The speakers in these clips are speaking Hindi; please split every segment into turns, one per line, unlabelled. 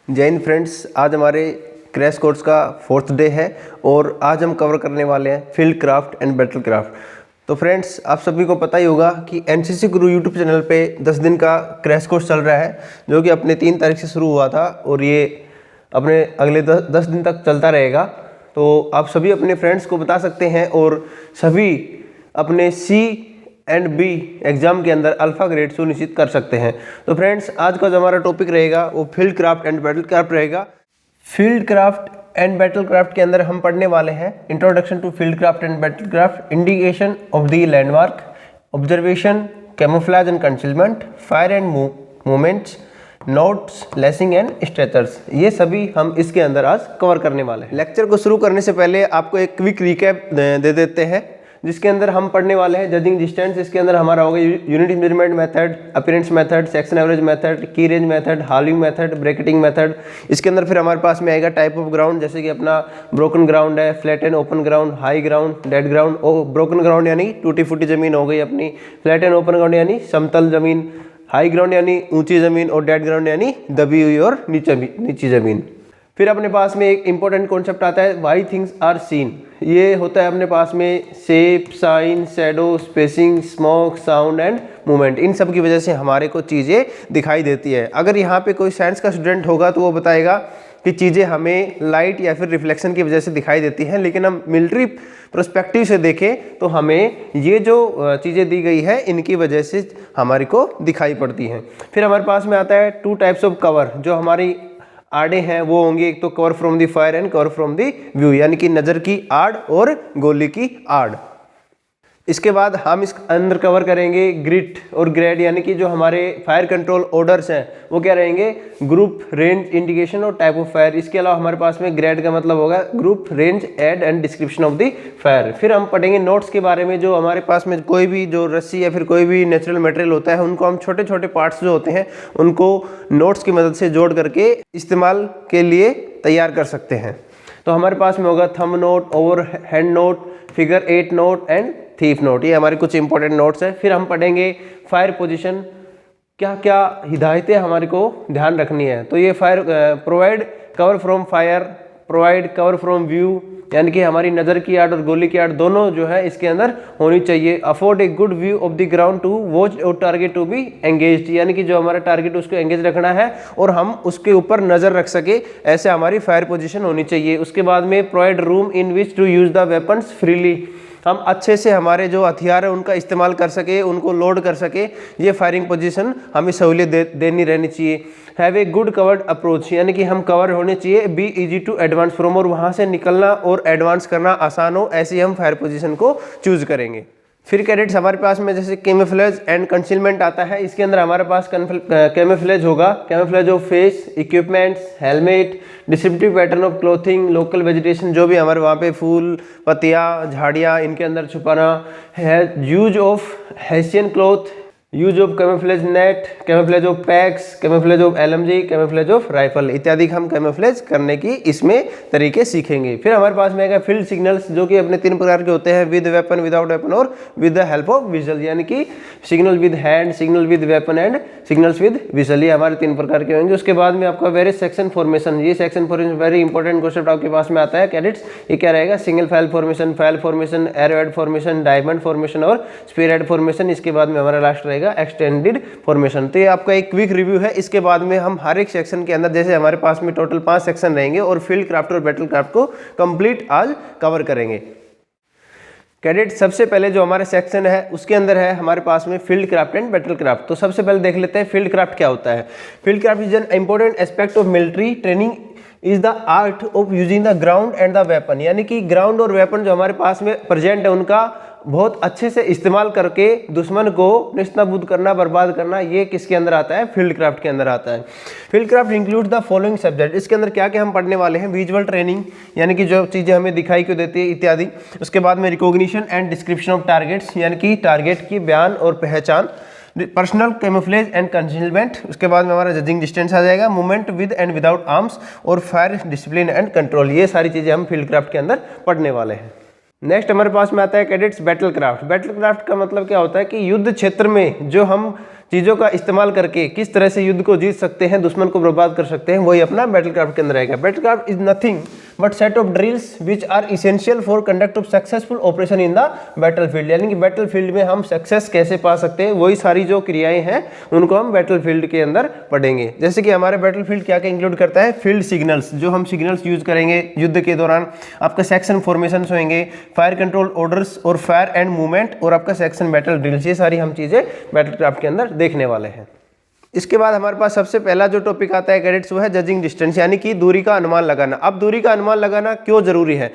जय हिंद फ्रेंड्स, आज हमारे क्रैश कोर्स का 4th डे है और आज हम कवर करने वाले हैं field craft and battle craft. तो फ्रेंड्स, आप सभी को पता ही होगा कि एनसीसी गुरु यूट्यूब चैनल पे 10 दिन का क्रैश कोर्स चल रहा है, जो कि अपने 3 तारीख से शुरू हुआ था और ये अपने अगले 10 दिन तक चलता रहेगा। तो आप सभी अपने फ्रेंड्स को बता सकते हैं और सभी अपने सी एंड बी एग्जाम के अंदर अल्फा ग्रेड सुनिश्चित कर सकते हैं। तो फ्रेंड्स, आज का जो हमारा टॉपिक रहेगा वो field craft and battle craft रहेगा। Field craft and battle craft के अंदर हम पढ़ने वाले हैं introduction to field craft and battle craft, indication of the landmark, observation, camouflage and concealment, fire and movements, knots, lashing and stretchers. ये सभी हम इसके अंदर आज कवर करने वाले हैं। लेक्चर को शुरू करने से पहले आपको एक क्विक रिकैप दे देते हैं, जिसके अंदर हम पढ़ने वाले हैं जजिंग डिस्टेंस। इसके अंदर हमारा होगा unit measurement method, appearance method, section average method, key range method, halving method, bracketing method. इसके अंदर फिर हमारे पास में आएगा टाइप ऑफ ग्राउंड, जैसे कि अपना ब्रोकन ग्राउंड है, flat and open ground, high ground, dead ground. और ब्रोकन ग्राउंड यानी टूटी फूटी जमीन हो गई अपनी, फ्लैट एंड ओपन ग्राउंड यानी समतल जमीन, हाई ग्राउंड यानी ऊंची जमीन, और डेड ग्राउंड यानी दबी हुई और नीची जमीन। फिर अपने पास में एक इंपॉर्टेंट कॉन्सेप्ट आता है व्हाई थिंग्स आर सीन। ये होता है अपने पास में shape, shine, shadow, spacing, smoke, sound and movement. इन सब की वजह से हमारे को चीज़ें दिखाई देती है। अगर यहाँ पे कोई साइंस का स्टूडेंट होगा तो वो बताएगा कि चीज़ें हमें लाइट या फिर रिफ्लेक्शन की वजह से दिखाई देती हैं, लेकिन हम मिलिट्री पर्सपेक्टिव से देखें तो हमें ये जो चीज़ें दी गई है इनकी वजह से हमारे को दिखाई पड़ती हैं। फिर हमारे पास में आता है 2 टाइप्स ऑफ कवर। जो हमारी आड़े हैं वो होंगे, एक तो cover from the fire and cover from the view, यानी कि नज़र की आड़ और गोली की आड़। इसके बाद हम इस अंदर कवर करेंगे ग्रिड और ग्रेड, यानी कि जो हमारे फायर कंट्रोल ऑर्डर्स हैं वो क्या रहेंगे, ग्रुप, रेंज, इंडिकेशन और टाइप ऑफ फायर। इसके अलावा हमारे पास में ग्रेड का मतलब होगा group, range, aid and description of the fire. फिर हम पढ़ेंगे नोट्स के बारे में। जो हमारे पास में कोई भी जो रस्सी या फिर कोई भी नेचुरल मटेरियल होता है उनको हम छोटे छोटे पार्ट्स जो होते हैं उनको नोट्स की मदद से जोड़ करके इस्तेमाल के लिए तैयार कर सकते हैं। तो हमारे पास में होगा thumb note, over hand note, figure 8 note and thief note. ये हमारे कुछ इंपॉर्टेंट नोट्स हैं। फिर हम पढ़ेंगे फायर पोजीशन, क्या क्या हिदायतें हमारे को ध्यान रखनी है। तो ये fire provide cover from fire, provide cover from view, यानी कि हमारी नज़र की आड़ और गोली की आड़ दोनों जो है इसके अंदर होनी चाहिए। Afford a good view of the ground to watch और टारगेट टू बी एंगेज्ड, यानी कि जो हमारा टारगेट उसको एंगेज रखना है और हम उसके ऊपर नज़र रख सके, ऐसे हमारी फायर पोजीशन होनी चाहिए। उसके बाद में provide room in which to use the weapons freely, हम अच्छे से हमारे जो हथियार है उनका इस्तेमाल कर सके, उनको लोड कर सके, ये फायरिंग पोजीशन हमें सहूलियत देनी रहनी चाहिए। Have a good covered approach, यानी कि हम कवर होने चाहिए। Be easy to advance from, और वहाँ से निकलना और एडवांस करना आसान हो, ऐसे हम फायर पोजीशन को चूज करेंगे। फिर कैडेट्स हमारे पास में जैसे कैमोफ्लेज एंड कंसीलमेंट आता है। इसके अंदर हमारे पास कैमोफ्लेज होगा, camouflage of face, equipments, helmet, descriptive pattern of clothing, local vegetation, जो भी हमारे वहाँ पे फूल, पत्तियाँ, झाड़ियाँ, इनके अंदर छुपाना है। Use of hessian cloth, use of camouflage net, camouflage of PACS, camouflage of LMG, camouflage of rifle इत्यादि हम कैमोफ्लेज करने की इसमें तरीके सीखेंगे। फिर हमारे पास में आएगा फील्ड सिग्नल्स, जो कि अपने 3 प्रकार के होते हैं, विद वेपन, विदाउट वेपन और with the help of vigil, यानी कि signal with hand, signal with weapon and signals with vigil. ये हमारे 3 प्रकार के होंगे। उसके बाद में आपका वेरियस सेक्शन फॉर्मेशन, ये section formation very important concept आपके पास में आता है कैडेट्स। ये क्या रहेगा, single file formation, arrowhead formation, diamond formation और स्पीयरहेड फॉर्मेशन। इसके बाद में हमारा लास्ट रहेगा एक्सटेंडेड फॉर्मेशन। तो ये आपका एक क्विक रिव्यू है। इसके बाद में हम हर एक सेक्शन के अंदर, जैसे हमारे पास में टोटल 5 सेक्शन रहेंगे और फील्ड क्राफ्ट और बैटल क्राफ्ट को कंप्लीट आज कवर करेंगे। कैडेट, सबसे पहले जो हमारा सेक्शन है उसके अंदर है हमारे पास में field craft and battle craft. तो सबसे पहले देख लेते हैं फील्ड क्राफ्ट क्या होता है। Field craft is an important aspect of military training, is the art of using the ground and the weapon, यानी कि ग्राउंड और वेपन जो हमारे पास में प्रेजेंट है उनका बहुत अच्छे से इस्तेमाल करके दुश्मन को निस्ताबूद करना, बर्बाद करना, ये किसके अंदर आता है, फील्ड क्राफ्ट के अंदर आता है। Field craft include the following subject. इसके अंदर क्या क्या हम पढ़ने वाले हैं, विजुअल ट्रेनिंग, यानी कि जो चीज़ें हमें दिखाई क्यों देती है इत्यादि। उसके बाद में recognition and description of targets, यानी कि टारगेट की बयान और पहचान। पर्सनल कैमोफ्लेज एंड कंसीलमेंट, उसके बाद में हमारा जजिंग डिस्टेंस आ जाएगा। Movement with and without arms और फायर डिसिप्लिन एंड कंट्रोल। ये सारी चीज़ें हम फील्ड क्राफ्ट के अंदर पढ़ने वाले हैं। नेक्स्ट हमारे पास में आता है cadets battle craft. Battle craft का मतलब क्या होता है कि युद्ध क्षेत्र में जो हम चीज़ों का इस्तेमाल करके किस तरह से युद्ध को जीत सकते हैं, दुश्मन को बर्बाद कर सकते हैं, वही अपना बैटलक्राफ्ट के अंदर आएगा। Battlecraft is nothing but set of drills which are essential for conduct of successful operation in the battlefield. यानी कि बैटलफील्ड में हम सक्सेस कैसे पा सकते हैं, वही सारी जो क्रियाएं हैं उनको हम बैटलफील्ड के अंदर पढ़ेंगे। जैसे कि हमारे बैटलफील्ड क्या क्या इंक्लूड करता है, फील्ड सिग्नल्स, जो हम सिग्नल्स यूज करेंगे युद्ध के दौरान, आपका सेक्शन फॉर्मेशन होंगे, फायर कंट्रोल ऑर्डर्स और फायर एंड मूवमेंट, और आपका सेक्शन बैटल ड्रिल्स, ये सारी हम चीजें बैटलक्राफ्ट के अंदर देखने वाले हैं। इसके बाद हमारे पास सबसे पहला जो टॉपिक आता है कैडेट्स, वो है जजिंग डिस्टेंस, यानी कि दूरी का अनुमान लगाना। अब दूरी का अनुमान लगाना क्यों जरूरी है,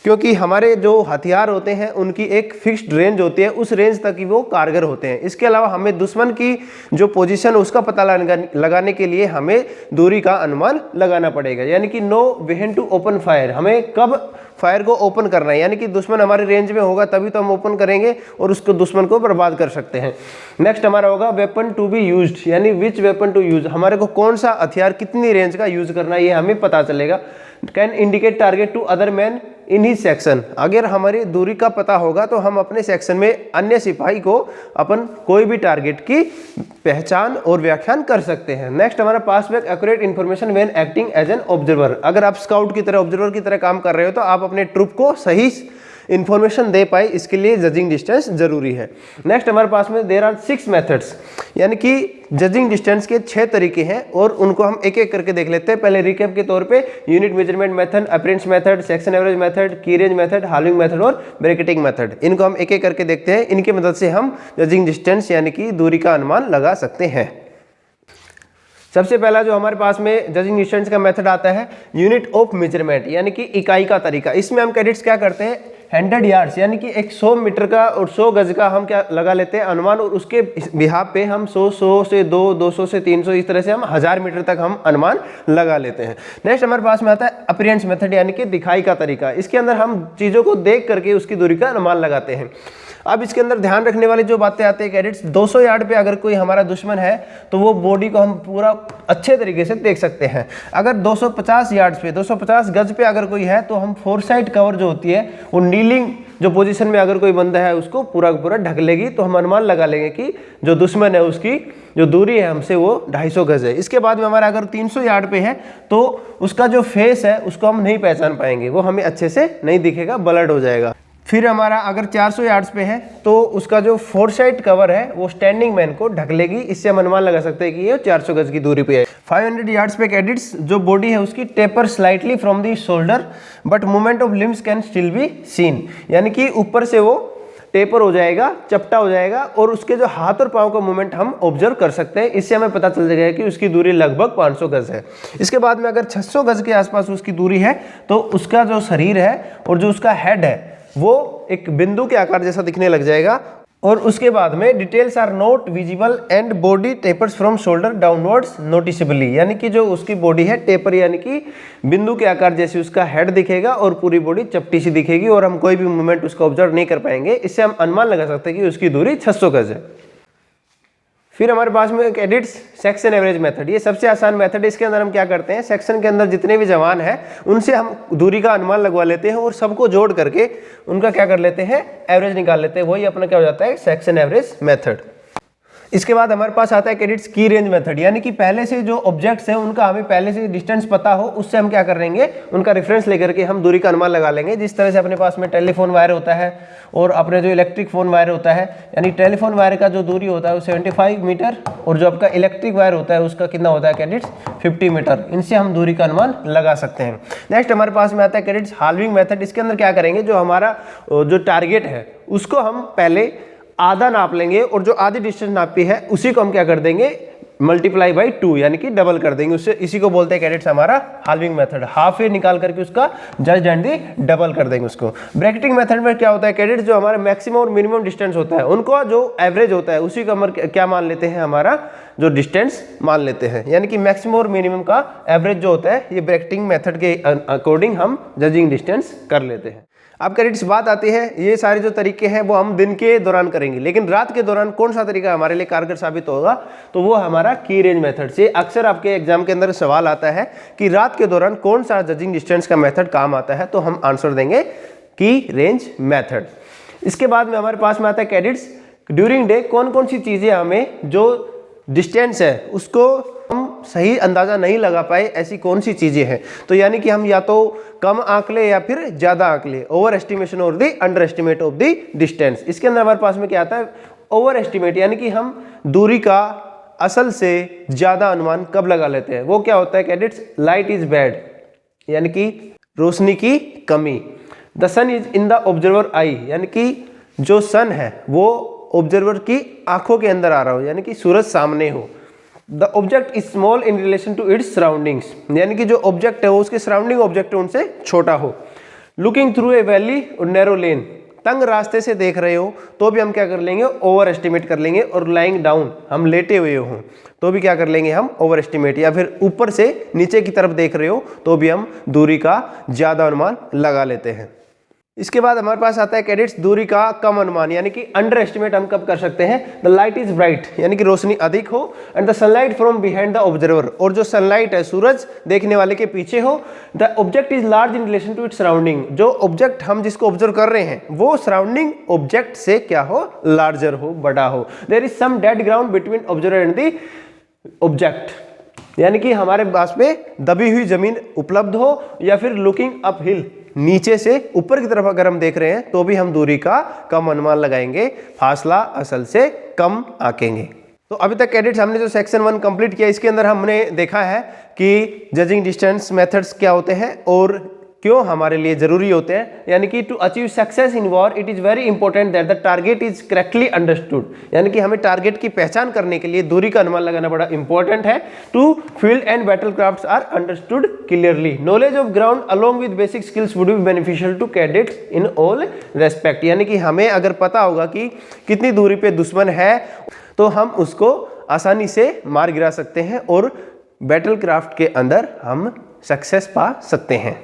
क्योंकि हमारे जो हथियार होते हैं उनकी एक फिक्स्ड रेंज होती है, उस रेंज तक ही वो कारगर होते हैं। इसके अलावा हमें दुश्मन की जो पोजीशन उसका पता लगाने के लिए हमें दूरी का अनुमान लगाना पड़ेगा। यानी कि know when to open fire, हमें कब फायर को ओपन करना है, यानी कि दुश्मन हमारी रेंज में होगा तभी तो हम ओपन करेंगे और उसको दुश्मन को बर्बाद कर सकते हैं। नेक्स्ट हमारा होगा वेपन टू बी यूज्ड, यानी विच वेपन टू यूज, हमारे को कौन सा हथियार कितनी रेंज का यूज करना है ये हमें पता चलेगा। Can indicate target to other man in he section, अगर हमारी दूरी का पता होगा तो हम अपने सेक्शन में अन्य सिपाही को अपन कोई भी टारगेट की पहचान और व्याख्यान कर सकते हैं। नेक्स्ट हमारा pass back accurate information when acting as an observer, अगर आप स्काउट की तरह ऑब्जर्वर की तरह काम कर रहे हो तो आप अपने ट्रुप को सही इन्फॉर्मेशन दे पाए, इसके लिए जजिंग डिस्टेंस जरूरी है। नेक्स्ट हमारे पास में देयर आर 6 मेथड्स, यानी कि जजिंग डिस्टेंस के 6 तरीके हैं और उनको हम एक एक करके देख लेते हैं। पहले रिकैप के तौर पे unit measurement method, appearance method, section average method, key range method, halving method और ब्रैकेटिंग मेथड, इनको हम एक एक करके देखते हैं। इनकी मदद से हम जजिंग डिस्टेंस यानी कि दूरी का अनुमान लगा सकते हैं। सबसे पहला जो हमारे पास में जजिंग डिस्टेंस का मेथड आता है यूनिट ऑफ मेजरमेंट, यानी कि इकाई का तरीका। इसमें हम कैडेट्स क्या करते हैं, 100 यार्ड्स यानी कि एक 100 मीटर का और 100 गज का हम क्या लगा लेते हैं अनुमान, और उसके बिहाफ पे हम 100 से 200 से 300 इस तरह से हम 1000 मीटर तक हम अनुमान लगा लेते हैं। नेक्स्ट हमारे पास में आता है अपीयरेंस मेथड, यानी कि दिखाई का तरीका। इसके अंदर हम चीज़ों को देख करके उसकी दूरी का अनुमान लगाते हैं। अब इसके अंदर ध्यान रखने वाली जो बातें आती है कैडेट्स, 200 यार्ड पे अगर कोई हमारा दुश्मन है तो वो बॉडी को हम पूरा अच्छे तरीके से देख सकते हैं। अगर 250 यार्ड्स पे 250 गज पे अगर कोई है तो हम फोरसाइट कवर जो होती है वो नीलिंग जो पोजीशन में अगर कोई बंदा है उसको पूरा पूरा ढक लेगी, तो हम अनुमान लगा लेंगे कि जो दुश्मन है उसकी जो दूरी है हमसे वो 250 गज है। इसके बाद में हमारा अगर 300 यार्ड पे है तो उसका जो फेस है उसको हम नहीं पहचान पाएंगे, वो हमें अच्छे से नहीं दिखेगा, ब्लर्ड हो जाएगा। फिर हमारा अगर 400 यार्ड्स पे है तो उसका जो फोरसाइट कवर है वो स्टैंडिंग मैन को ढक लेगी, इससे हम अनुमान लगा सकते हैं कि ये 400 गज की दूरी पे है। 500 यार्ड्स पे कैडेट्स जो बॉडी है उसकी taper slightly from the shoulder but movement of limbs can still be seen, यानी कि ऊपर से वो टेपर हो जाएगा, चपटा हो जाएगा और उसके जो हाथ और पांव का मूवमेंट हम ऑब्जर्व कर सकते हैं। इससे हमें पता चल जाएगा कि उसकी दूरी लगभग 500 गज है। इसके बाद में अगर 600 गज के आसपास उसकी दूरी है तो उसका जो शरीर है और जो उसका हेड है वो एक बिंदु के आकार जैसा दिखने लग जाएगा। और उसके बाद में details are not visible and body tapers from shoulder downwards noticeably, यानी कि जो उसकी बॉडी है टेपर यानी कि बिंदु के आकार जैसे उसका हेड दिखेगा और पूरी बॉडी चपटी सी दिखेगी और हम कोई भी मूवमेंट उसका ऑब्जर्व नहीं कर पाएंगे। इससे हम अनुमान लगा सकते हैं कि उसकी दूरी 600 गज है। फिर हमारे पास में कैडेट्स सेक्शन एवरेज मेथड, ये सबसे आसान मेथड है। इसके अंदर हम क्या करते हैं, सेक्शन के अंदर जितने भी जवान हैं उनसे हम दूरी का अनुमान लगवा लेते हैं और सबको जोड़ करके उनका क्या कर लेते हैं, एवरेज निकाल लेते हैं। वही अपना क्या हो जाता है, सेक्शन एवरेज मेथड। इसके बाद हमारे पास आता है कैडेट्स की रेंज मेथड, यानी कि पहले से जो ऑब्जेक्ट्स हैं उनका हमें पहले से डिस्टेंस पता हो, उससे हम क्या कर लेंगे, उनका रेफरेंस लेकर के हम दूरी का अनुमान लगा लेंगे। जिस तरह से अपने पास में टेलीफोन वायर होता है और अपने जो इलेक्ट्रिक फोन वायर होता है, यानी टेलीफोन वायर का जो दूरी होता है वो 75 मीटर और जो आपका इलेक्ट्रिक वायर होता है उसका कितना होता है कैडेट्स, 50 मीटर। इनसे हम दूरी का अनुमान लगा सकते हैं। नेक्स्ट हमारे पास में आता है कैडेट्स हाल्विंग मेथड। इसके अंदर क्या करेंगे, जो हमारा जो टारगेट है उसको हम पहले आधा नाप लेंगे और जो आधी डिस्टेंस नापी है उसी को हम क्या कर देंगे, मल्टीप्लाई बाई 2 यानी कि डबल कर देंगे उससे। इसी को बोलते हैं कैडेट्स हमारा हाल्विंग मेथड। हाफ ए निकाल करके उसका जस्ट एंड दी डबल कर देंगे उसको। ब्रैकेटिंग मेथड में क्या होता है कैडेट्स, जो हमारा मैक्सिमम और मिनिमम डिस्टेंस होता है उनको जो एवरेज होता है उसी का हम क्या मान लेते हैं, हमारा जो डिस्टेंस मान लेते हैं। यानी कि मैक्सिमम और मिनिमम का एवरेज जो होता है ये ब्रैकेटिंग मेथड के अकॉर्डिंग हम जजिंग डिस्टेंस कर लेते हैं। अब कैडेट्स बात आती है, ये सारे जो तरीके हैं वो हम दिन के दौरान करेंगे, लेकिन रात के दौरान कौन सा तरीका हमारे लिए कारगर साबित होगा, तो वो हमारा की रेंज मेथड से। अक्सर आपके एग्जाम के अंदर सवाल आता है कि रात के दौरान कौन सा जजिंग डिस्टेंस का मेथड काम आता है, तो हम आंसर देंगे की रेंज मेथड। इसके बाद में हमारे पास में आता है कैडेट्स ड्यूरिंग डे कौन कौन सी चीज़ें हमें जो डिस्टेंस है उसको हम सही अंदाज़ा नहीं लगा पाए, ऐसी कौन सी चीज़ें हैं। तो यानी कि हम या तो कम आंक ले या फिर ज़्यादा आंक ले, ओवर एस्टिमेशन और the under estimate of the distance. इसके अंदर हमारे पास में क्या आता है, ओवर एस्टिमेट, यानी कि हम दूरी का असल से ज़्यादा अनुमान कब लगा लेते हैं। वो क्या होता है कैडेट्स, लाइट इज बैड, यानी कि रोशनी की कमी। The sun is in the observer eye, यानी कि जो सन है वो ऑब्जर्वर की आंखों के अंदर आ रहा हो, यानी कि सूरज सामने हो। The object is small in relation to its surroundings, यानी कि जो ऑब्जेक्ट है वो उसके सराउंडिंग ऑब्जेक्ट है उनसे छोटा हो। लुकिंग थ्रू ए वैली और नैरो लेन, तंग रास्ते से देख रहे हो तो भी हम क्या कर लेंगे, ओवर एस्टिमेट कर लेंगे। और लाइंग डाउन, हम लेटे हुए हों तो भी क्या कर लेंगे हम, ओवर एस्टिमेट। या फिर ऊपर से नीचे की तरफ देख रहे हो तो भी हम दूरी का ज़्यादा अनुमान लगा लेते हैं। इसके बाद हमारे पास आता है कैडेट्स दूरी का कम अनुमान, यानी कि अंडर एस्टिमेट हम कब कर सकते हैं। द लाइट इज ब्राइट, यानी कि रोशनी अधिक हो, and the sunlight from behind the observer, और जो सनलाइट है सूरज देखने वाले के पीछे हो। The object is large in relation to its surrounding, जो ऑब्जेक्ट हम जिसको ऑब्जर्व कर रहे हैं वो सराउंडिंग ऑब्जेक्ट से क्या हो, लार्जर हो, बड़ा हो। There is some dead ground between observer and the object, यानी कि हमारे पास में दबी हुई जमीन उपलब्ध हो, या फिर लुकिंग अप हिल, नीचे से ऊपर की तरफ अगर हम देख रहे हैं तो भी हम दूरी का कम अनुमान लगाएंगे, फासला असल से कम आंकेंगे। तो अभी तक कैडेट्स हमने जो सेक्शन 1 कंप्लीट किया, इसके अंदर हमने देखा है कि जजिंग डिस्टेंस मेथड्स क्या होते हैं और क्यों हमारे लिए जरूरी होते हैं। यानी कि to achieve success in war it is very important that the target is correctly understood, यानी कि हमें टारगेट की पहचान करने के लिए दूरी का अनुमान लगाना बड़ा इंपॉर्टेंट है। To field and battle crafts are understood clearly, knowledge of ground along with basic skills would be beneficial to cadets in all respect, यानी कि हमें अगर पता होगा कि कितनी दूरी पे दुश्मन है तो हम उसको आसानी से मार गिरा सकते हैं और बैटल क्राफ्ट के अंदर हम सक्सेस पा सकते हैं।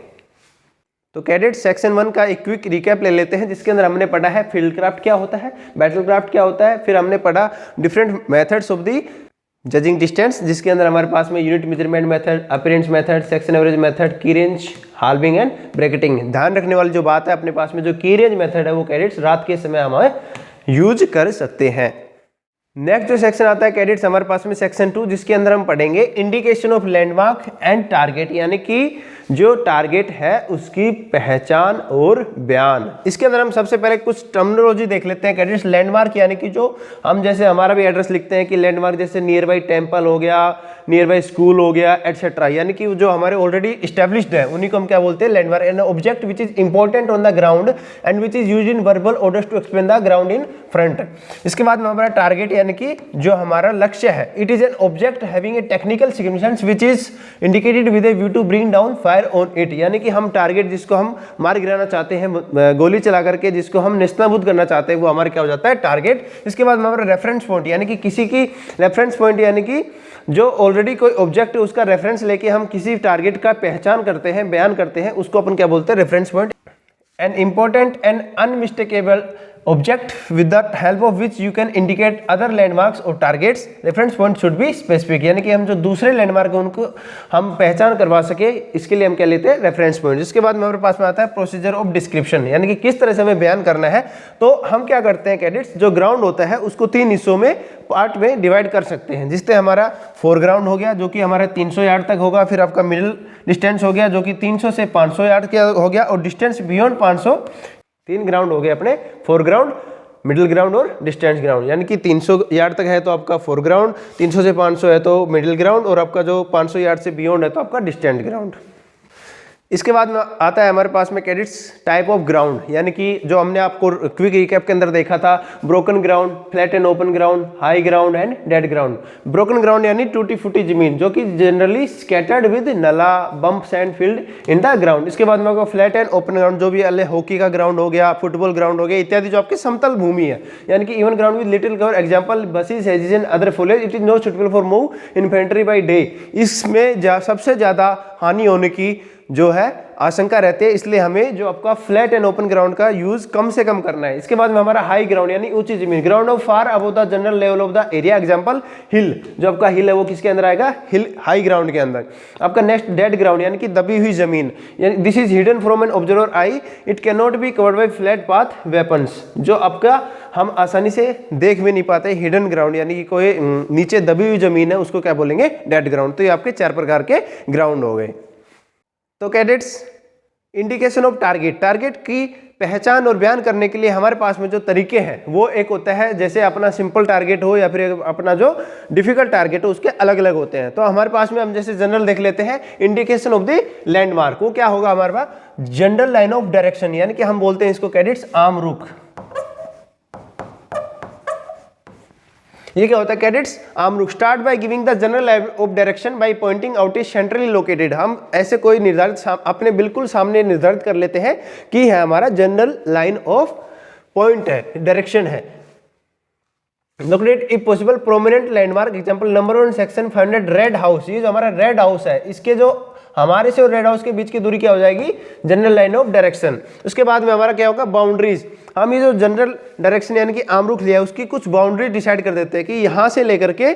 तो कैडेट सेक्शन 1 का एक क्विक रिकैप ले लेते हैं, जिसके अंदर हमने पढ़ा है फील्ड क्राफ्ट क्या होता है, बैटल क्राफ्ट क्या होता है, फिर हमने पढ़ा different methods of the judging distance, जिसके अंदर हमारे पास में unit measurement method, appearance method, section average method, key range, halving and bracketing. ध्यान रखने वाली जो बात है, अपने पास में जो की रेंज मेथड है वो कैडेट्स रात के समय हम यूज कर सकते हैं। नेक्स्ट जो सेक्शन आता है कैडेट्स हमारे पास में सेक्शन 2, जिसके अंदर हम पढ़ेंगे indication of landmark and target, यानी कि जो टारगेट है उसकी पहचान और बयान। इसके अंदर हम सबसे पहले कुछ टर्मिनोलॉजी देख लेते हैं कैडेट्स। लैंडमार्क यानी कि जो हम जैसे हमारा भी एड्रेस लिखते हैं कि लैंडमार्क, जैसे नियर बाई टेम्पल हो गया, नियर बाई स्कूल हो गया, एटसेट्रा, यानी कि जो हमारे ऑलरेडी इस्टेब्लिश्ड है उन्हीं को हम क्या बोलते हैं, landmark. An object which is important on the ground and which is used in verbal orders to explain the ground in front. इसके बाद में हमारा टारगेट, यानी कि जो हमारा लक्ष्य है, it is an object having a technical significance which is indicated with a view to bring down fire on it, यानी कि हम टारगेट जिसको हम मार गिराना चाहते हैं गोली चला करके, जिसको हम नेस्तनाबूद करना चाहते हैं, वो हमारा क्या हो जाता है, टारगेट। इसके बाद हमारा रेफरेंस पॉइंट, यानी कि किसी की रेफरेंस पॉइंट, यानी कि जो ऑलरेडी कोई ऑब्जेक्ट है उसका रेफरेंस लेके हम किसी टारगेट का पहचान करते हैं, बयान करते हैं, उसको अपन क्या बोलते हैं, reference point. An important and unmistakable object with the help of which you can indicate other landmarks or targets, reference point should be specific, यानी कि हम जो दूसरे लैंडमार्क है उनको हम पहचान करवा सके, इसके लिए हम क्या लेते हैं, रेफरेंस पॉइंट। जिसके बाद हमारे पास में आता है प्रोसीजर ऑफ डिस्क्रिप्शन, यानी कि किस तरह से हमें बयान करना है। तो हम क्या करते हैं कैडेट्स, जो ग्राउंड होता है उसको 3 हिस्सों में, पार्ट में डिवाइड कर सकते हैं। जिससे हमारा फोरग्राउंड हो गया जो कि हमारा 300 यार्ड तक होगा, फिर आपका मिडिल डिस्टेंस हो गया जो कि 300 से 500 यार्ड का हो गया, और डिस्टेंस बियॉन्ड 500, 3 ग्राउंड हो गए अपने, फोरग्राउंड, मिडिल ग्राउंड और डिस्टेंस ग्राउंड। यानी कि 300 यार्ड तक है तो आपका फोरग्राउंड, 300 से 500 है तो मिडिल ग्राउंड, और आपका जो 500 यार्ड से बियॉन्ड है तो आपका डिस्टेंस ग्राउंड। इसके बाद में आता है हमारे पास में कैडेट्स टाइप ऑफ ग्राउंड, यानी कि जो हमने आपको क्विक रिकैप के अंदर देखा था, broken ground, flat and open ground, high ground and dead ground. Broken ground यानी टूटी फूटी जमीन जो कि generally scattered with nala, bump, sand field in the ground. इसके बाद में आपको फ्लैट एंड ओपन ग्राउंड, जो भी हॉकी का ग्राउंड हो गया, फुटबॉल ग्राउंड हो गया इत्यादि, जो आपकी समतल भूमि है, यानी कि even ground with little cover, example buses, hedges and other फॉलेज, it is not suitable for move infantry by day. इसमें सबसे ज्यादा हानि होने की जो है आशंका रहती है, इसलिए हमें जो आपका फ्लैट एंड ओपन ग्राउंड का यूज कम से कम करना है। इसके बाद में हमारा हाई ग्राउंड यानी ऊंची जमीन, ground of far above the general level of the area, example hill, जो आपका हिल है वो किसके अंदर आएगा, हिल, हाई ग्राउंड के अंदर। आपका नेक्स्ट डेड ग्राउंड यानी कि दबी हुई जमीन, यानी this is hidden from an observer I, it can not be covered by flat path weapons, जो आपका हम आसानी से देख भी नहीं पाते, हिडन ग्राउंड यानी कि कोई नीचे दबी हुई जमीन है उसको क्या बोलेंगे, डेड ग्राउंड। तो ये आपके 4 प्रकार के ग्राउंड हो गए। तो cadets, indication of target, target की पहचान और बयान करने के लिए हमारे पास में जो तरीके हैं वो एक होता है, जैसे अपना सिंपल टारगेट हो या फिर अपना जो डिफिकल्ट टारगेट हो, उसके अलग अलग होते हैं। तो हमारे पास में हम जैसे जनरल देख लेते हैं, इंडिकेशन ऑफ द लैंडमार्क, वो क्या होगा हमारे पास, जनरल लाइन ऑफ डायरेक्शन, यानी कि हम बोलते हैं इसको कैडेट्स आम रुख। ये क्या होता है कैडेट्स, आम रुख। Start by giving the general line of direction by pointing out is centrally located. हम ऐसे कोई निर्धारित अपने बिल्कुल सामने निर्धारित कर लेते हैं कि है हमारा जनरल लाइन ऑफ पॉइंट है, डायरेक्शन है। Located if possible prominent landmark, example number 1 section 500 red house, ये जो हमारा रेड हाउस है, इसके जो हमारे से और रेड हाउस के बीच की दूरी क्या हो जाएगी, जनरल लाइन ऑफ डायरेक्शन। उसके बाद में हमारा क्या होगा, बाउंड्रीज। हम ये जो जनरल डायरेक्शन यानी कि आमरुख लिया, उसकी कुछ बाउंड्री डिसाइड कर देते हैं कि यहाँ से लेकर के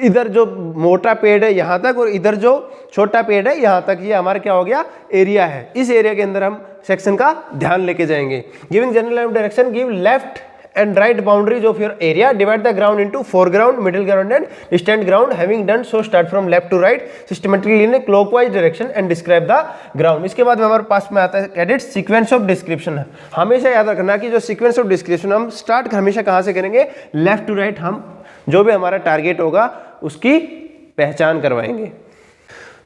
इधर जो मोटा पेड़ है यहाँ तक और इधर जो छोटा पेड़ है यहाँ तक, ये हमारा क्या हो गया, एरिया है। इस एरिया के अंदर हम सेक्शन का ध्यान लेके जाएंगे। Giving general line of direction, give left and right boundaries of your area, divide the ground into foreground, middle ground and distant ground. Having done so, start from left to right systematically in a clockwise direction and describe the ground. इसके बाद में हमारे पास में आता है कैडेट्स सीक्वेंस ऑफ डिस्क्रिप्शन। हमेशा याद रखना कि जो सीक्वेंस ऑफ डिस्क्रिप्शन हम स्टार्ट हमेशा कहाँ से करेंगे, लेफ्ट टू राइट। हम जो भी हमारा टारगेट होगा उसकी पहचान करवाएंगे।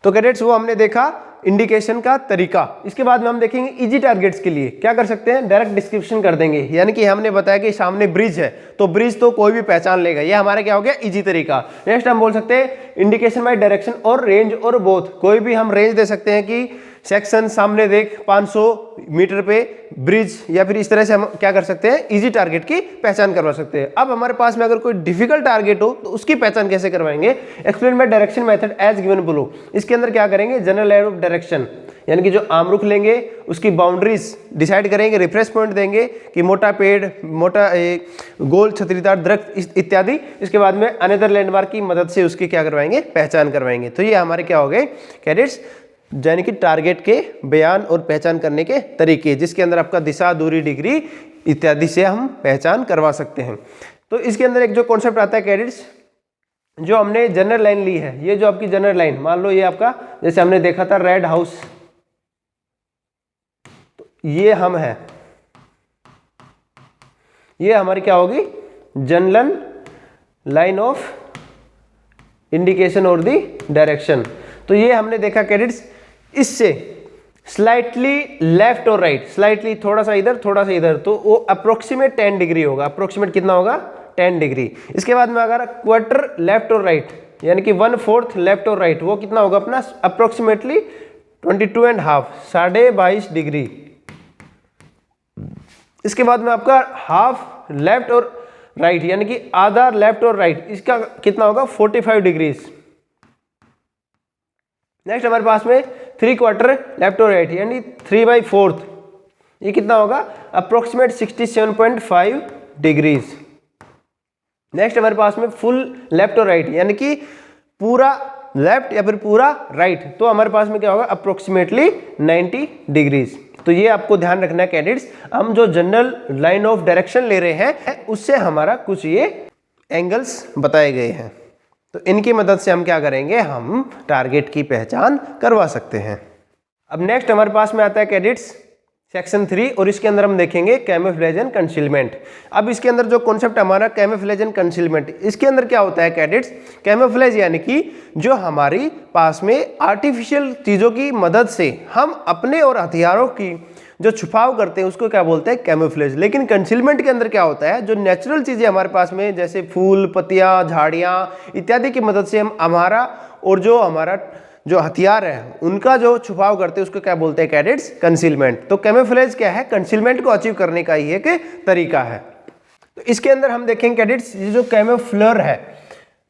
तो कैडेट्स वो हमने देखा इंडिकेशन का तरीका। इसके बाद में हम देखेंगे इजी टारगेट्स के लिए क्या कर सकते हैं, डायरेक्ट डिस्क्रिप्शन कर देंगे। यानी कि हमने बताया कि सामने ब्रिज है तो ब्रिज तो कोई भी पहचान लेगा, ये हमारा क्या हो गया, इजी तरीका। नेक्स्ट हम बोल सकते हैं इंडिकेशन बाय डायरेक्शन और रेंज और बोथ। कोई भी हम रेंज दे सकते हैं कि सेक्शन सामने देख 500 मीटर पे ब्रिज, या फिर इस तरह से हम क्या कर सकते हैं, इजी टारगेट की पहचान करवा सकते हैं। अब हमारे पास में अगर कोई डिफिकल्ट टारगेट हो तो उसकी पहचान कैसे करवाएंगे, explain by direction method as given below. इसके अंदर क्या करेंगे, जनरल लाइन ऑफ डायरेक्शन यानी कि जो आमरुख लेंगे उसकी बाउंड्रीज डिसाइड करेंगे, रेफरेंस पॉइंट देंगे कि मोटा पेड़, मोटा गोल छतरीदार दरख्त इत्यादि। इसके बाद में अनदर लैंडमार्क की मदद से उसकी क्या करवाएंगे, पहचान करवाएंगे। तो ये हमारे क्या हो गए कैडेट्स, यानी कि टारगेट के बयान और पहचान करने के तरीके, जिसके अंदर आपका दिशा, दूरी, डिग्री इत्यादि से हम पहचान करवा सकते हैं। तो इसके अंदर एक जो कॉन्सेप्ट आता है कैडेट्स, जो हमने जनरल लाइन ली है, ये जो आपकी जनरल लाइन, मान लो ये आपका जैसे हमने देखा था रेड हाउस, तो ये हम है, ये हमारी क्या होगी, जनरल लाइन ऑफ इंडिकेशन और दी डायरेक्शन। तो ये हमने देखा कैडेट्स, इससे स्लाइटली लेफ्ट और राइट, स्लाइटली थोड़ा सा इधर थोड़ा सा इधर, तो वो अप्रोक्सीमेट 10 डिग्री होगा। अप्रोक्सीमेट कितना होगा, 10 डिग्री। इसके बाद में अगर क्वार्टर लेफ्ट और राइट यानी कि 1/4 लेफ्ट और राइट, वो कितना होगा अपना अप्रोक्सीमेटली 22.5, 22.5 डिग्री। इसके बाद में आपका हाफ लेफ्ट और राइट यानी कि आधा लेफ्ट और राइट, इसका कितना होगा 45 डिग्रीज। नेक्स्ट हमारे पास में 3/4 लेफ्ट और राइट यानी 3/4, ये कितना होगा अप्रोक्सीमेट 67.5 डिग्रीज। नेक्स्ट हमारे पास में फुल लेफ्ट और राइट यानी कि पूरा लेफ्ट या फिर पूरा राइट, तो हमारे पास में क्या होगा अप्रोक्सीमेटली 90 डिग्रीज। तो ये आपको ध्यान रखना है कैडेट्स, हम जो जनरल लाइन ऑफ डायरेक्शन ले रहे हैं उससे हमारा कुछ ये एंगल्स बताए गए हैं, तो इनकी मदद से हम क्या करेंगे, हम टारगेट की पहचान करवा सकते हैं। अब नेक्स्ट हमारे पास में आता है कैडेट्स सेक्शन 3, और इसके अंदर हम देखेंगे कैमोफ्लेज एंड कंसीलमेंट। अब इसके अंदर जो कॉन्सेप्ट हमारा कैमोफ्लेज एंड कंसीलमेंट, इसके अंदर क्या होता है कैडेट्स, कैमोफ्लेज यानी कि जो हमारी पास में आर्टिफिशियल चीज़ों की मदद से हम अपने और हथियारों की जो छुपाव करते हैं उसको क्या बोलते हैं, कैमोफ्लेज। लेकिन कंसीलमेंट के अंदर क्या होता है, जो नेचुरल चीज़ें हमारे पास में जैसे फूल, पत्तियाँ, झाड़ियाँ इत्यादि की मदद से हम हमारा और जो हमारा जो हथियार है उनका जो छुपाव करते हैं उसको क्या बोलते हैं कैडेट्स, कंसीलमेंट। तो कैमोफ्लेज क्या है, कंसीलमेंट को अचीव करने का ही एक तरीका है। तो इसके अंदर हम देखेंगे कैडेट्स, ये जो कैमोफ्लर है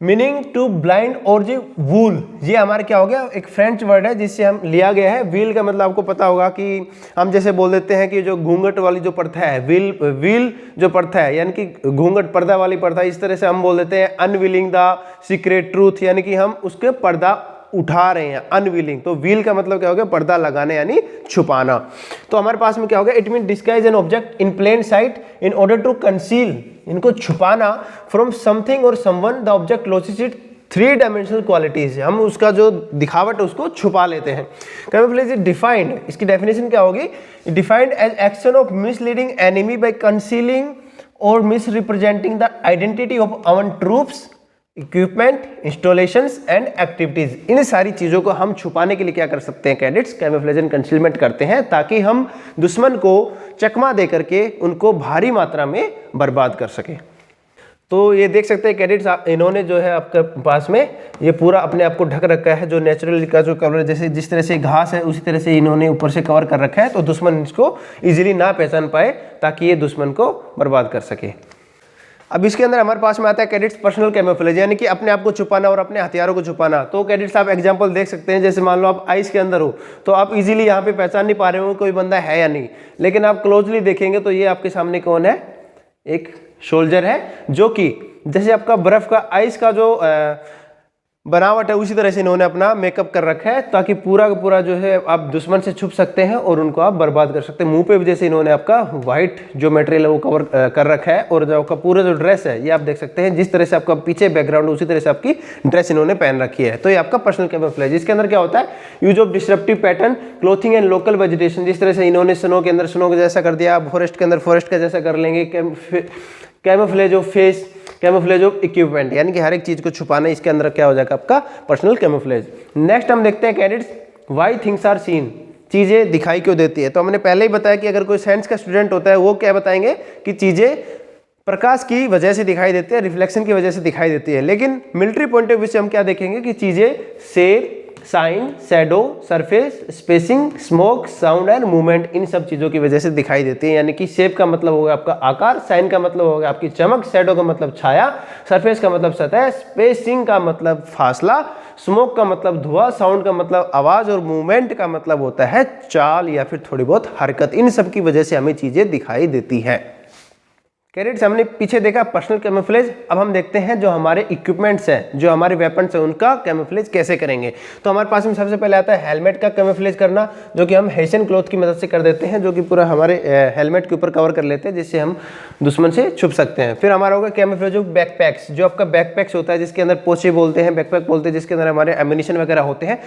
मीनिंग टू ब्लाइंड और जी वूल, ये हमारे क्या हो गया एक फ्रेंच वर्ड है जिससे हम लिया गया है। व्हील का मतलब आपको पता होगा कि हम जैसे बोल देते हैं कि जो घूंघट वाली जो प्रथा है, व्हील जो प्रथा है यानी कि घूंघट पर्दा वाली प्रथा, इस तरह से हम बोल देते हैं अनविलिंग द सीक्रेट ट्रूथ यानी कि हम उसके पर्दा उठा रहे हैं, अनवीलिंग, तो व्हील का मतलब क्या हो गया, पर्दा लगाना यानी छुपाना। तो हमारे पास में क्या हो गया, it mean disguise an object in plain sight in order to conceal, इनको छुपाना, फ्रॉम समथिंग और someone the object loses its three dimensional qualities, हम उसका जो दिखावट है उसको छुपा लेते हैं। कैमोफ्लेज इज डिफाइंड, इसकी डेफिनेशन क्या होगी, defined as action of misleading enemy by concealing और misrepresenting the identity of our troops, equipment, installations and activities. इन सारी चीजों को हम छुपाने के लिए क्या कर सकते हैं कैडेट्स, कैमोफ्लेज एंड कंसीलमेंट करते हैं, ताकि हम दुश्मन को चकमा दे करके उनको भारी मात्रा में बर्बाद कर सके। तो ये देख सकते हैं कैडेट्स, इन्होंने जो है आपके पास में ये पूरा अपने आप को ढक रखा है, जो नेचुरल का जो कवर, जैसे जिस तरह से घास है उसी तरह से इन्होंने ऊपर से कवर कर रखा है, तो दुश्मन इसको इजीली ना पहचान पाए, ताकि ये दुश्मन को बर्बाद कर सके। अब इसके अंदर हमारे पास में आता है कैडेट्स पर्सनल कैमोफ्लेज, यानी कि अपने आप को छुपाना और अपने हथियारों को छुपाना। तो कैडेट्स आप एग्जांपल देख सकते हैं, जैसे मान लो आप आइस के अंदर हो, तो आप इजीली यहाँ पे पहचान नहीं पा रहे हो कोई बंदा है या नहीं, लेकिन आप क्लोजली देखेंगे तो ये आपके सामने कौन है, एक सोल्जर है, जो कि जैसे आपका बर्फ का आइस का जो बनावट है उसी तरह से इन्होंने अपना मेकअप कर रखा है, ताकि पूरा का पूरा जो है आप दुश्मन से छुप सकते हैं और उनको आप बर्बाद कर सकते हैं। मुंह पे भी जैसे इन्होंने आपका व्हाइट जो मटेरियल है वो कवर कर रखा है, और जो आपका पूरा जो ड्रेस है ये आप देख सकते हैं, जिस तरह से आपका पीछे बैकग्राउंड उसी तरह से आपकी ड्रेस इन्होंने पहन रखी है। तो ये आपका पर्सनल कैमोफ्लेज। इसके अंदर क्या होता है, use of disruptive pattern, clothing and local vegetation, जिस तरह से इन्होंने स्नो के अंदर स्नो के जैसा कर दिया, फॉरेस्ट के अंदर फॉरेस्ट का जैसा कर लेंगे। Camouflage of face, camouflage of equipment, यानी कि हर एक चीज को छुपाना, इसके अंदर क्या हो जाएगा आपका पर्सनल कैमोफ्लेज। नेक्स्ट हम देखते हैं cadets, why things are seen, चीजें दिखाई क्यों देती है। तो हमने पहले ही बताया कि अगर कोई साइंस का स्टूडेंट होता है वो क्या बताएंगे कि चीजें प्रकाश की वजह से दिखाई देती है, रिफ्लेक्शन की वजह से दिखाई देती है। लेकिन मिलिट्री पॉइंट ऑफ व्यू से हम क्या देखेंगे कि चीजें shape, shine, shadow, surface, spacing, smoke, sound and movement, इन सब चीजों की वजह से दिखाई देती है। यानी कि शेप का मतलब होगा आपका आकार, साइन का मतलब होगा आपकी चमक, शैडो का मतलब छाया, सरफेस का मतलब सतह, स्पेसिंग का मतलब फासला, स्मोक का मतलब धुआं, साउंड का मतलब आवाज, और मूवमेंट का मतलब होता है चाल या फिर थोड़ी बहुत हरकत। इन सब की वजह से हमें चीजें दिखाई देती है। कैडेट्स, हमने पीछे देखा पर्सनल कैमोफ्लेज, अब हम देखते हैं जो हमारे इक्विपमेंट्स हैं, जो हमारे वेपन्स हैं, उनका कैमोफ्लेज कैसे करेंगे। तो हमारे पास में सबसे पहले आता है हेलमेट का कैमोफ्लेज करना, जो कि हम हेसियन क्लॉथ की मदद से कर देते हैं, जो कि पूरा हमारे हेलमेट के ऊपर कवर कर लेते हैं, जिससे हम दुश्मन से छुप सकते हैं। फिर हमारा होगा कैमोफ्लेज ऑफ बैकपैक्स, जो आपका बैकपैक्स होता है, जिसके अंदर पोचे बोलते हैं, बैकपैक बोलते हैं, जिसके अंदर हमारे एम्यूनिशन वगैरह होते हैं,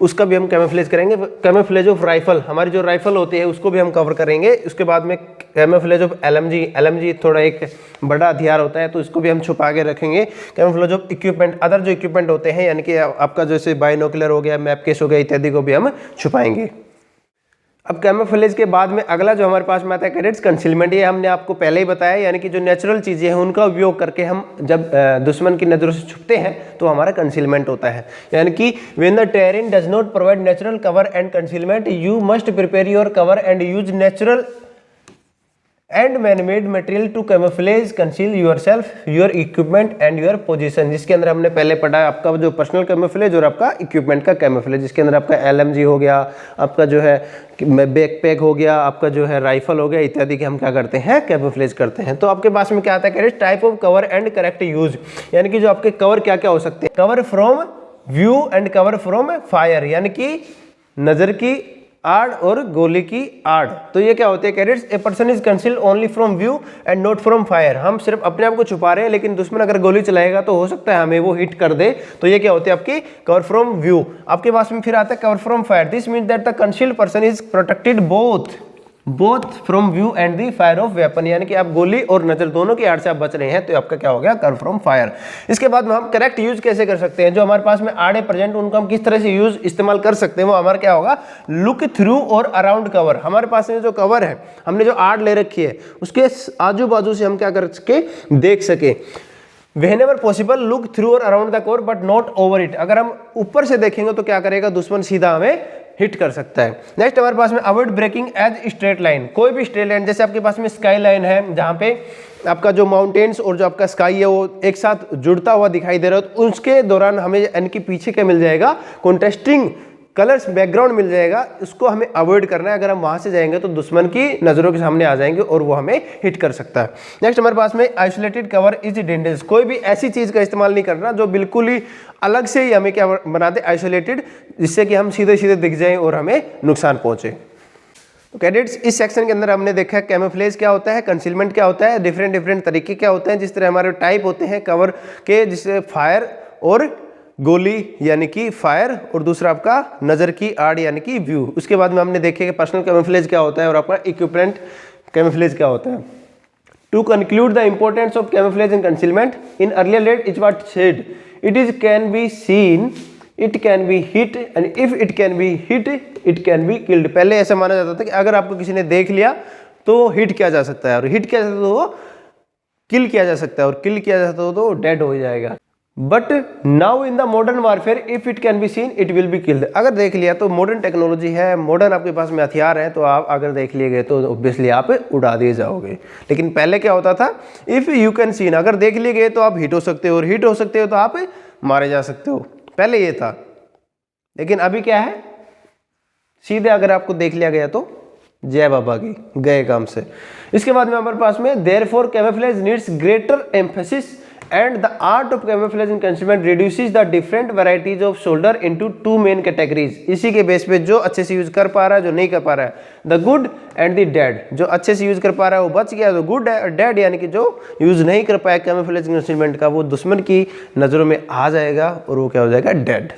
उसका भी हम कैमोफ्लेज करेंगे। कैमोफ्लेज ऑफ राइफल, हमारी जो राइफल होती है उसको भी हम कवर करेंगे। उसके बाद में कैमोफ्लेज ऑफ एलएमजी थोड़ा एक बड़ा हथियार होता है, तो इसको भी हम छुपा के रखेंगे। कैमोफ्लेज ऑफ इक्विपमेंट, अदर जो इक्विपमेंट होते हैं, यानी कि आपका जैसे बाइनोकुलर हो गया, मैप केस हो गया, इत्यादि को भी हम छुपाएंगे। अब कैमोफ्लेज के बाद में अगला जो हमारे पास में आता है कैडेट्स, कंसीलमेंट। ये हमने आपको पहले ही बताया, यानी कि जो नेचुरल चीज़ें हैं उनका उपयोग करके हम जब दुश्मन की नज़रों से छुपते हैं तो हमारा कंसीलमेंट होता है। यानी कि when the terrain does not provide natural cover and concealment, you must prepare your cover and use natural and man made material to camouflage, conceal yourself, your equipment and your position. जिसके अंदर हमने पहले पढ़ा है आपका जो पर्सनल कैमोफ्लेज और आपका इक्विपमेंट का कैमोफ्लेज, जिसके अंदर आपका एलएमजी हो गया, आपका जो है बैकपैक हो गया, आपका जो है राइफल हो गया, इत्यादि के हम क्या करते हैं, कैमोफ्लेज करते हैं। तो आपके पास में क्या आता है, type of cover and correct use, यानी कि जो आपके कवर क्या क्या हो सकते हैं, cover from view and cover from fire, यानी कि नजर की आड़ और गोली की आड़। तो ये क्या होते हैं cadets, a person is concealed only from view and not from fire, हम सिर्फ अपने आप को छुपा रहे हैं, लेकिन दुश्मन अगर गोली चलाएगा तो हो सकता है हमें वो हिट कर दे। तो ये क्या होते हैं आपकी कवर फ्रॉम व्यू। आपके पास में फिर आता है cover from fire, this means that the concealed person is protected both from view and the fire of weapon, यानी कि आप गोली और नजर दोनों की आड़ से आप बच रहे हैं, तो आपका क्या हो गया, कवर फ्रॉम फायर। इसके बाद में हम करेक्ट यूज कैसे कर सकते हैं, जो हमारे पास में आड़े प्रेजेंट उनको हम किस तरह से यूज इस्तेमाल कर सकते हैं, वो हमारा क्या होगा, लुक थ्रू और अराउंड कवर। हमारे पास में जो कवर है, हमने जो आड़ ले रखी है, उसके आजू बाजू से हम क्या कर सके, देख सके। Whenever possible, look through or around the core but not over it। अगर हम ऊपर से देखेंगे तो क्या करेगा, दुश्मन सीधा हमें हिट कर सकता है। नेक्स्ट हमारे पास में avoid breaking edge straight line, कोई भी स्ट्रेट लाइन, जैसे आपके पास में स्काई लाइन है, जहाँ पे आपका जो माउंटेन्स और जो आपका स्काई है वो एक साथ जुड़ता हुआ दिखाई दे रहा है, तो उसके दौरान हमें यानी कि पीछे क्या मिल जाएगा, कॉन्ट्रास्टिंग कलर्स बैकग्राउंड मिल जाएगा, उसको हमें अवॉइड करना है। अगर हम वहां से जाएंगे तो दुश्मन की नज़रों के सामने आ जाएंगे और वो हमें हिट कर सकता है। नेक्स्ट हमारे पास में आइसोलेटेड कवर इज डेंजरस। कोई भी ऐसी चीज़ का इस्तेमाल नहीं करना जो बिल्कुल ही अलग से ही हमें क्या बना दे, आइसोलेटेड, जिससे कि हम सीधे सीधे दिख जाएं और हमें नुकसान पहुंचे। तो कैडेट्स, इस सेक्शन के अंदर हमने देखा कैमोफ्लेज क्या होता है, कंसीलमेंट क्या होता है, डिफरेंट तरीके क्या होते हैं, जिस तरह हमारे टाइप होते हैं कवर के, जिससे फायर और गोली यानी कि फायर, और दूसरा आपका नज़र की आड़ यानी कि व्यू। उसके बाद में हमने देखे कि पर्सनल कैमोफ्लेज क्या होता है और आपका इक्विपमेंट कैमोफ्लेज क्या होता है। To conclude the importance of camouflage in concealment in earlier date is what said, it is can be seen, it can be hit, and if it can be hit it can be killed. पहले ऐसा माना जाता था कि अगर आपको किसी ने देख लिया तो हिट किया जा सकता है, और हिट किया जाता तो वो किल किया जा सकता है, और किल किया जाता तो वो डेड हो जाएगा। But now in the modern warfare if it can be seen it will be killed. अगर देख लिया तो मॉडर्न टेक्नोलॉजी है, मॉडर्न आपके पास में हथियार है, तो आप अगर देख लिए गए तो ऑब्वियसली आप उड़ा दिए जाओगे। लेकिन पहले क्या होता था, इफ यू कैन सीन, अगर देख लिए गए तो आप हिट हो सकते हो, और हिट हो सकते हो तो आप मारे जा सकते हो। पहले ये था, लेकिन अभी क्या है, सीधे अगर आपको देख लिया गया तो जय बाबा की, गए काम से। इसके बाद में हमारे पास में therefore camouflage needs greater emphasis and the art of camouflage in concealment reduces the different varieties of soldier into two main categories। इसी के बेस पे जो अच्छे से यूज कर पा रहा है, जो नहीं कर पा रहा है, the good and the dead। जो अच्छे से यूज कर पा रहा है वो बच गया, तो good dead यानी कि जो यूज नहीं कर पाया कैमोफ्लेज कंसीलमेंट का, वो दुश्मन की नजरों में आ जाएगा और वो क्या हो जाएगा, डेड।